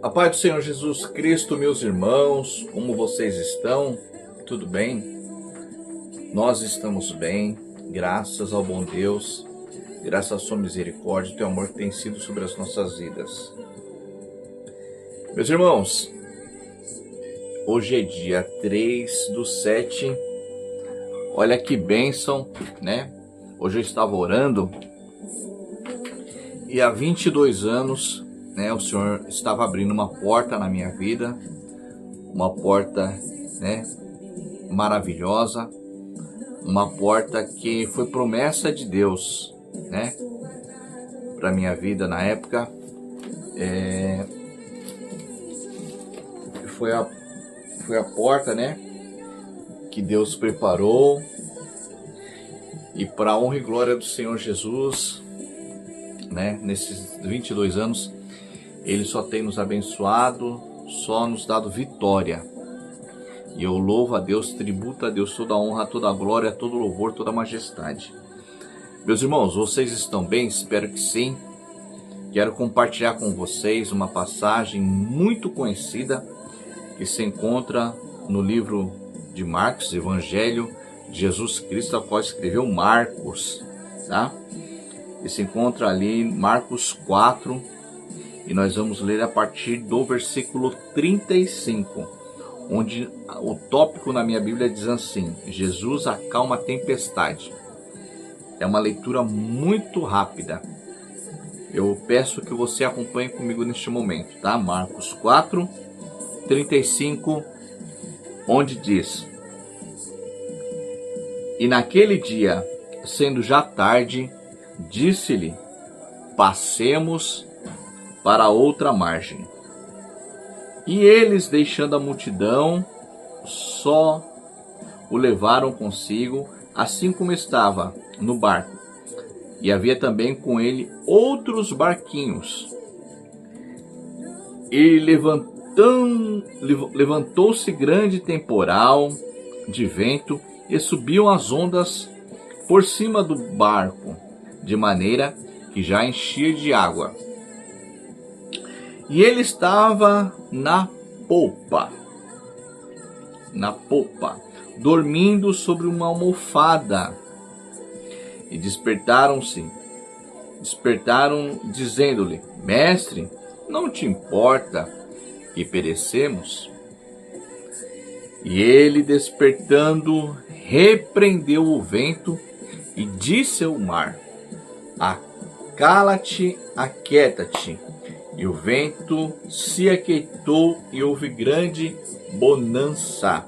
A paz do Senhor Jesus Cristo, meus irmãos, como vocês estão? Tudo bem? Nós estamos bem, graças ao bom Deus, graças à sua misericórdia e teu amor que tem sido sobre as nossas vidas. Meus irmãos, hoje é dia 3/7, olha que bênção, né? Hoje eu estava orando e há 22 anos, né, o Senhor estava abrindo uma porta na minha vida, uma porta, né, maravilhosa, uma porta que foi promessa de Deus, né, para minha vida na época. Foi a porta, né, que Deus preparou, e para a honra e glória do Senhor Jesus, né, nesses 22 anos, Ele só tem nos abençoado, só nos dado vitória. E eu louvo a Deus, tributo a Deus toda a honra, toda a glória, todo o louvor, toda a majestade. Meus irmãos, vocês estão bem? Espero que sim. Quero compartilhar com vocês uma passagem muito conhecida que se encontra no livro de Marcos, Evangelho de Jesus Cristo, a qual escreveu Marcos, tá? E se encontra ali em Marcos 4, e nós vamos ler a partir do versículo 35, onde o tópico na minha Bíblia diz assim: Jesus acalma a tempestade. É uma leitura muito rápida. Eu peço que você acompanhe comigo neste momento, tá? Marcos 4, 35, onde diz: E naquele dia, sendo já tarde, disse-lhe: Passemos para outra margem. E eles, deixando a multidão, só o levaram consigo, assim como estava no barco. E havia também com ele outros barquinhos. E levantou-se grande temporal de vento, e subiam as ondas por cima do barco, de maneira que já enchia de água. E ele estava na popa, dormindo sobre uma almofada. E despertaram, dizendo-lhe: Mestre, não te importa que perecemos? E ele, despertando, repreendeu o vento e disse ao mar: Cala-te, aquieta-te. E o vento se aquietou e houve grande bonança.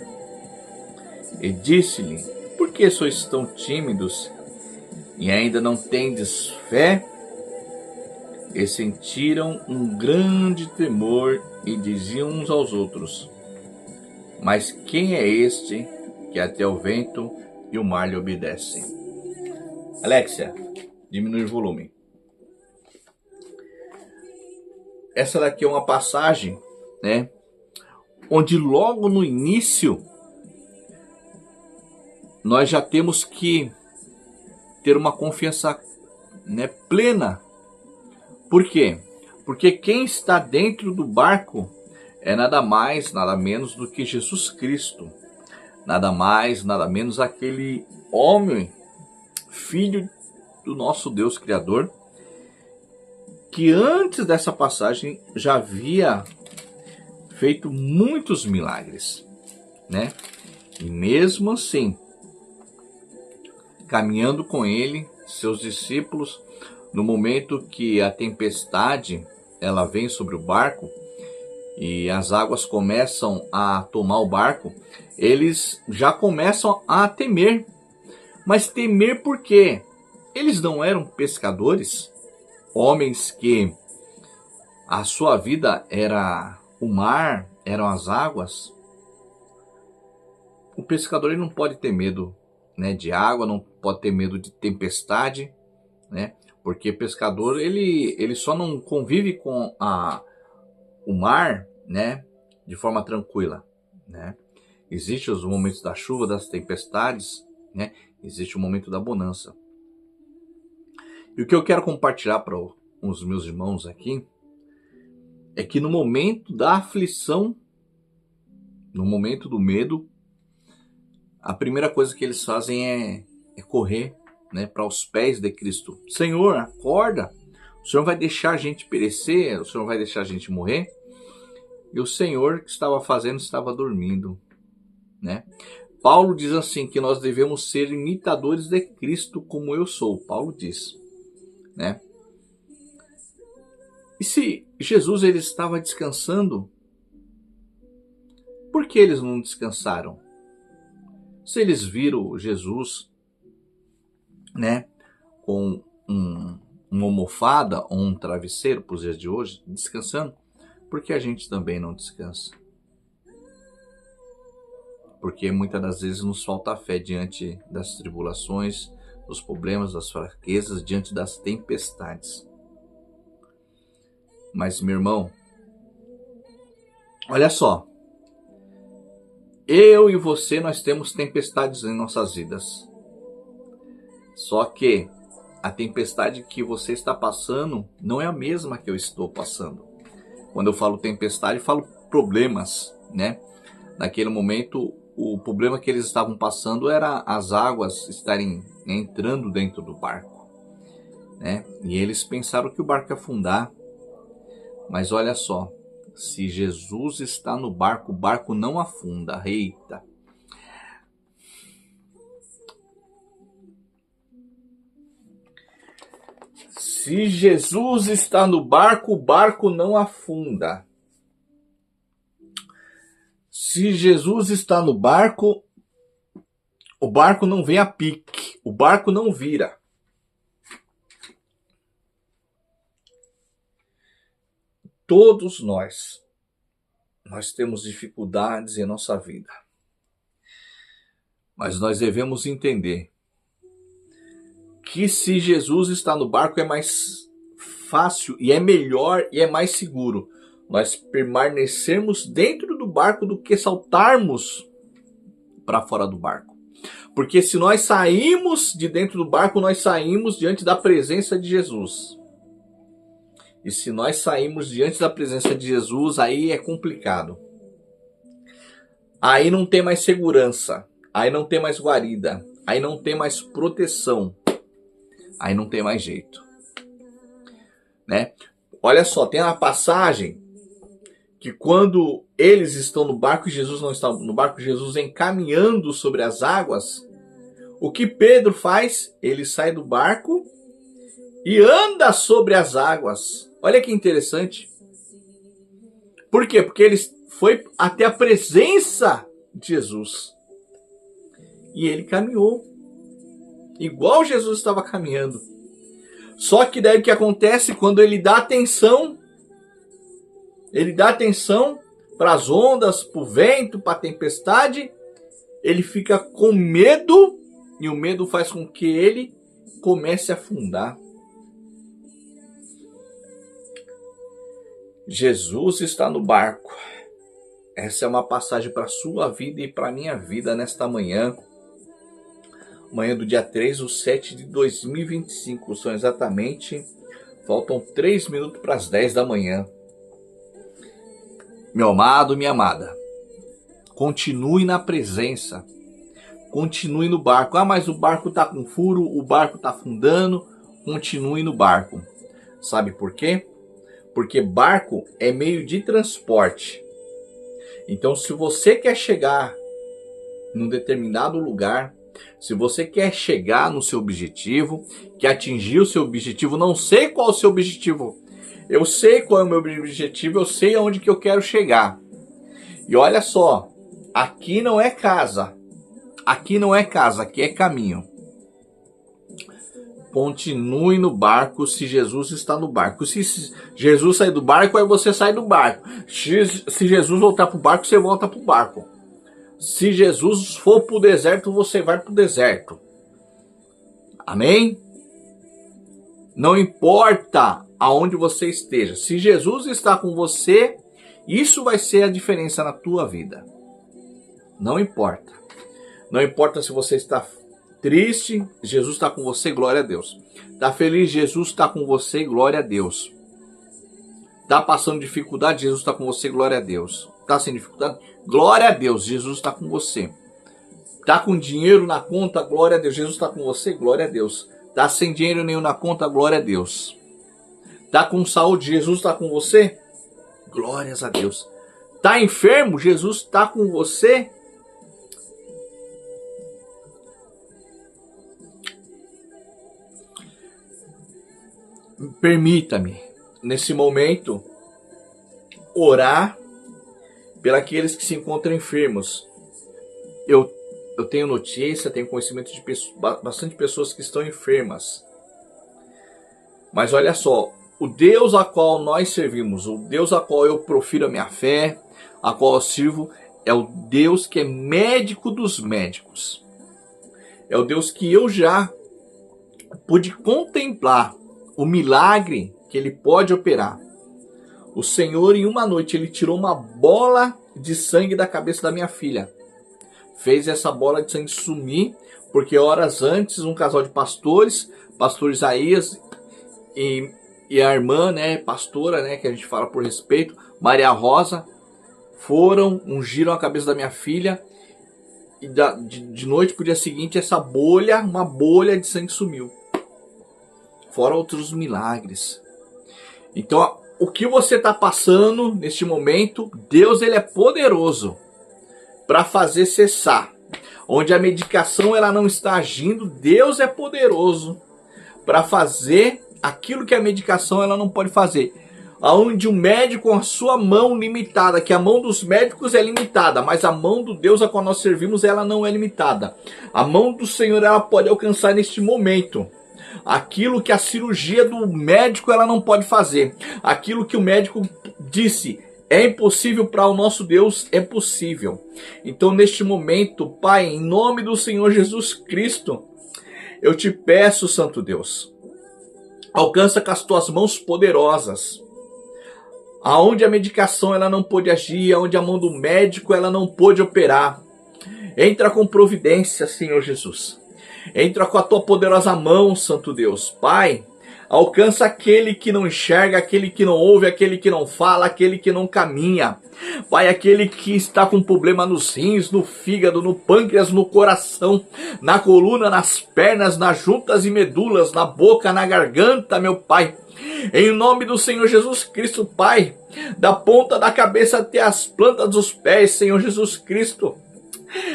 E disse-lhe: Por que sois tão tímidos e ainda não tendes fé? E sentiram um grande temor e diziam uns aos outros: Mas quem é este que até o vento e o mar lhe obedecem? Alexia, diminui o volume. Essa daqui é uma passagem, né, onde logo no início nós já temos que ter uma confiança, né, plena. Por quê? Porque quem está dentro do barco é nada mais, nada menos do que Jesus Cristo. Nada mais, nada menos aquele homem, filho do nosso Deus Criador, que antes dessa passagem já havia feito muitos milagres, né? E mesmo assim, caminhando com ele, seus discípulos, no momento que a tempestade ela vem sobre o barco e as águas começam a tomar o barco, eles já começam a temer. Mas temer por quê? Eles não eram pescadores? Homens que a sua vida era o mar, eram as águas. O pescador ele não pode ter medo, né, de água, não pode ter medo de tempestade, né? Porque pescador ele só não convive com o mar, né, de forma tranquila, né? Existem os momentos da chuva, das tempestades, né? Existe o momento da bonança. E o que eu quero compartilhar para os meus irmãos aqui é que no momento da aflição, no momento do medo, a primeira coisa que eles fazem é correr, né, para os pés de Cristo. Senhor, acorda! O Senhor vai deixar a gente perecer? O Senhor vai deixar a gente morrer? E o Senhor que estava fazendo estava dormindo, né? Paulo diz assim, que nós devemos ser imitadores de Cristo como eu sou. Paulo diz, né? E se Jesus ele estava descansando, por que eles não descansaram? Se eles viram Jesus, né, com uma almofada ou um travesseiro para os dias de hoje, descansando, por que a gente também não descansa? Porque muitas das vezes nos falta fé diante das tribulações, dos problemas, das fraquezas, diante das tempestades. Mas, meu irmão, olha só, eu e você, nós temos tempestades em nossas vidas. Só que a tempestade que você está passando não é a mesma que eu estou passando. Quando eu falo tempestade, eu falo problemas, né? Naquele momento, o problema que eles estavam passando era as águas estarem entrando dentro do barco, né? E eles pensaram que o barco ia afundar. Mas olha só, se Jesus está no barco, o barco não afunda. Eita! Se Jesus está no barco, o barco não afunda. Se Jesus está no barco, o barco não vem a pique, o barco não vira. Todos nós temos dificuldades em nossa vida. Mas nós devemos entender que se Jesus está no barco é mais fácil e é melhor e é mais seguro nós permanecermos dentro do barco do que saltarmos para fora do barco. Porque se nós saímos de dentro do barco, nós saímos diante da presença de Jesus. E se nós saímos diante da presença de Jesus, aí é complicado. Aí não tem mais segurança, aí não tem mais guarida, aí não tem mais proteção, aí não tem mais jeito, né? Olha só, tem uma passagem que quando eles estão no barco e Jesus não está no barco, Jesus vem caminhando sobre as águas, o que Pedro faz? Ele sai do barco e anda sobre as águas. Olha que interessante. Por quê? Porque ele foi até a presença de Jesus. E ele caminhou. Igual Jesus estava caminhando. Só que daí o que acontece quando ele dá atenção? Ele dá atenção para as ondas, para o vento, para a tempestade. Ele fica com medo. E o medo faz com que ele comece a afundar. Jesus está no barco. Essa é uma passagem para a sua vida e para a minha vida nesta manhã. Manhã do dia 3/7 de 2025. São exatamente, faltam 3 minutos para as 10 da manhã. Meu amado, minha amada, continue na presença. Continue no barco. Ah, mas o barco está com furo, o barco está afundando. Continue no barco. Sabe por quê? Porque barco é meio de transporte. Então, se você quer chegar num determinado lugar, se você quer chegar no seu objetivo, quer atingir o seu objetivo, não sei qual é o seu objetivo, eu sei qual é o meu objetivo, eu sei aonde que eu quero chegar. E olha só, aqui não é casa, aqui não é casa, aqui é caminho. Continue no barco se Jesus está no barco. Se Jesus sair do barco, aí você sai do barco. Se Jesus voltar para o barco, você volta para o barco. Se Jesus for para o deserto, você vai para o deserto. Amém? Não importa aonde você esteja. Se Jesus está com você, isso vai ser a diferença na tua vida. Não importa. Não importa se você está triste, Jesus está com você, glória a Deus. Está feliz, Jesus está com você, glória a Deus. Tá passando dificuldade, Jesus está com você, glória a Deus. Tá sem dificuldade, glória a Deus, Jesus está com você. Tá com dinheiro na conta, glória a Deus, Jesus está com você, glória a Deus. Tá sem dinheiro nenhum na conta, glória a Deus. Tá com saúde, Jesus está com você, glórias a Deus. Tá enfermo, Jesus está com você. Permita-me, nesse momento, orar pelos que se encontram enfermos. Eu tenho notícia, tenho conhecimento de bastante pessoas que estão enfermas. Mas olha só, o Deus a qual nós servimos, o Deus a qual eu profiro a minha fé, a qual eu sirvo, é o Deus que é médico dos médicos. É o Deus que eu já pude contemplar o milagre que ele pode operar. O Senhor, em uma noite, ele tirou uma bola de sangue da cabeça da minha filha. Fez essa bola de sangue sumir, porque horas antes, um casal de pastores, pastor Isaías e a irmã, né, pastora, né, que a gente fala por respeito, Maria Rosa, ungiram a cabeça da minha filha, e de noite pro dia seguinte, uma bolha de sangue sumiu. Fora outros milagres. Então, o que você está passando neste momento, Deus ele é poderoso para fazer cessar. Onde a medicação ela não está agindo, Deus é poderoso para fazer aquilo que a medicação ela não pode fazer. Onde o médico com a sua mão limitada, que a mão dos médicos é limitada, mas a mão do Deus a qual nós servimos ela não é limitada. A mão do Senhor ela pode alcançar neste momento aquilo que a cirurgia do médico ela não pode fazer. Aquilo que o médico disse é impossível, para o nosso Deus é possível. Então neste momento, Pai, em nome do Senhor Jesus Cristo, eu te peço, Santo Deus, alcança com as tuas mãos poderosas. Aonde a medicação ela não pôde agir, aonde a mão do médico ela não pôde operar. Entra com providência, Senhor Jesus. Entra com a tua poderosa mão, Santo Deus. Pai, alcança aquele que não enxerga, aquele que não ouve, aquele que não fala, aquele que não caminha. Pai, aquele que está com problema nos rins, no fígado, no pâncreas, no coração, na coluna, nas pernas, nas juntas e medulas, na boca, na garganta, meu Pai. Em nome do Senhor Jesus Cristo, Pai, da ponta da cabeça até as plantas dos pés, Senhor Jesus Cristo.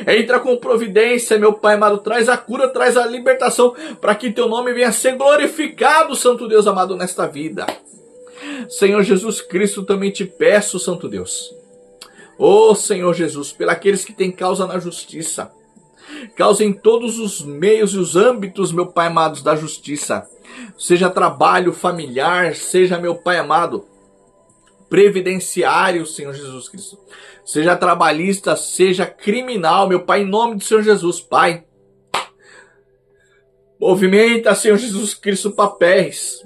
Entra com providência, meu Pai amado, traz a cura, traz a libertação, para que teu nome venha a ser glorificado, Santo Deus amado, nesta vida. Senhor Jesus Cristo, também te peço, Santo Deus, ô Senhor Jesus, pelos aqueles que têm causa na justiça, causa em todos os meios e os âmbitos, meu Pai amado, da justiça, seja trabalho familiar, seja, meu Pai amado, previdenciário, Senhor Jesus Cristo, seja trabalhista, seja criminal, meu Pai, em nome do Senhor Jesus, Pai. Movimenta, Senhor Jesus Cristo, papéis,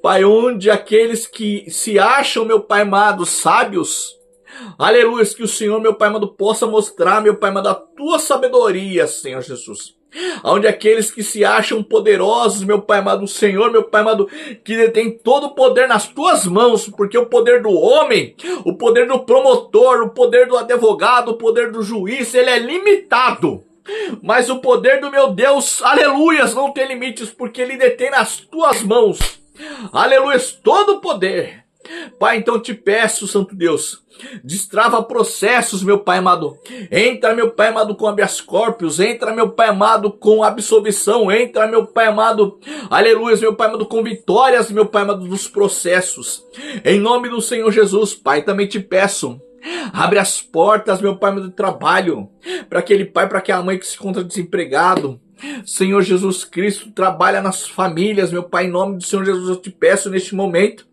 Pai, onde aqueles que se acham, meu Pai amado, sábios, aleluia, que o Senhor, meu Pai amado, possa mostrar, meu Pai amado, a tua sabedoria, Senhor Jesus. Onde aqueles que se acham poderosos, meu Pai amado, o Senhor, meu Pai amado, que detém todo o poder nas tuas mãos, porque o poder do homem, o poder do promotor, o poder do advogado, o poder do juiz, ele é limitado. Mas o poder do meu Deus, aleluias, não tem limites, porque ele detém nas tuas mãos, aleluias, todo o poder. Pai, então te peço, Santo Deus, destrava processos, meu Pai amado. Entra, meu Pai amado, com habeas corpus. Entra, meu Pai amado, com absolvição. Entra, meu Pai amado, aleluia, meu Pai amado, com vitórias, meu Pai amado, dos processos. Em nome do Senhor Jesus, Pai, também te peço, abre as portas, meu Pai amado, de trabalho, para aquele pai, para aquela mãe que se encontra desempregado. Senhor Jesus Cristo, trabalha nas famílias, meu Pai, em nome do Senhor Jesus, eu te peço neste momento,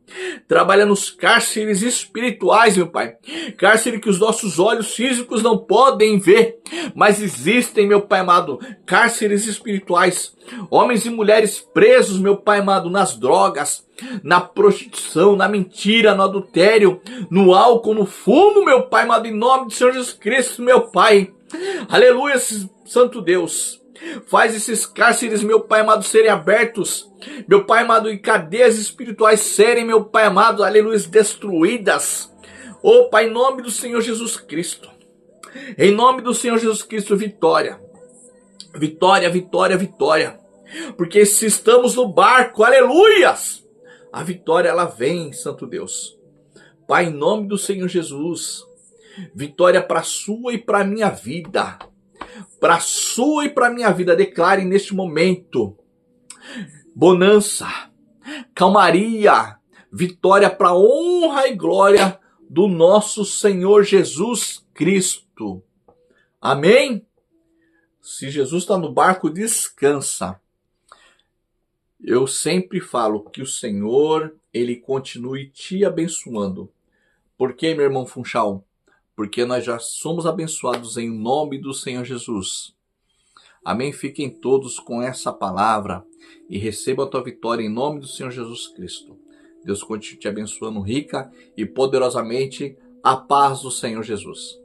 trabalha nos cárceres espirituais, meu Pai, cárcere que os nossos olhos físicos não podem ver, mas existem, meu Pai amado, cárceres espirituais, homens e mulheres presos, meu Pai amado, nas drogas, na prostituição, na mentira, no adultério, no álcool, no fumo, meu Pai amado, em nome do Senhor Jesus Cristo, meu Pai, aleluia, Santo Deus. Faz esses cárceres, meu Pai amado, serem abertos. Meu Pai amado, e cadeias espirituais serem, meu Pai amado, aleluia, destruídas. Oh, Pai, em nome do Senhor Jesus Cristo. Em nome do Senhor Jesus Cristo, vitória. Vitória, vitória, vitória. Porque se estamos no barco, aleluias, a vitória ela vem, Santo Deus. Pai, em nome do Senhor Jesus, vitória para a sua e para a minha vida. Para a sua e para a minha vida, declare neste momento bonança, calmaria, vitória para a honra e glória do nosso Senhor Jesus Cristo. Amém? Se Jesus está no barco, descansa. Eu sempre falo que o Senhor, Ele continue te abençoando. Por quê, meu irmão Funchal? Porque nós já somos abençoados em nome do Senhor Jesus. Amém? Fiquem todos com essa palavra e recebam a tua vitória em nome do Senhor Jesus Cristo. Deus continue te abençoando rica e poderosamente. A paz do Senhor Jesus.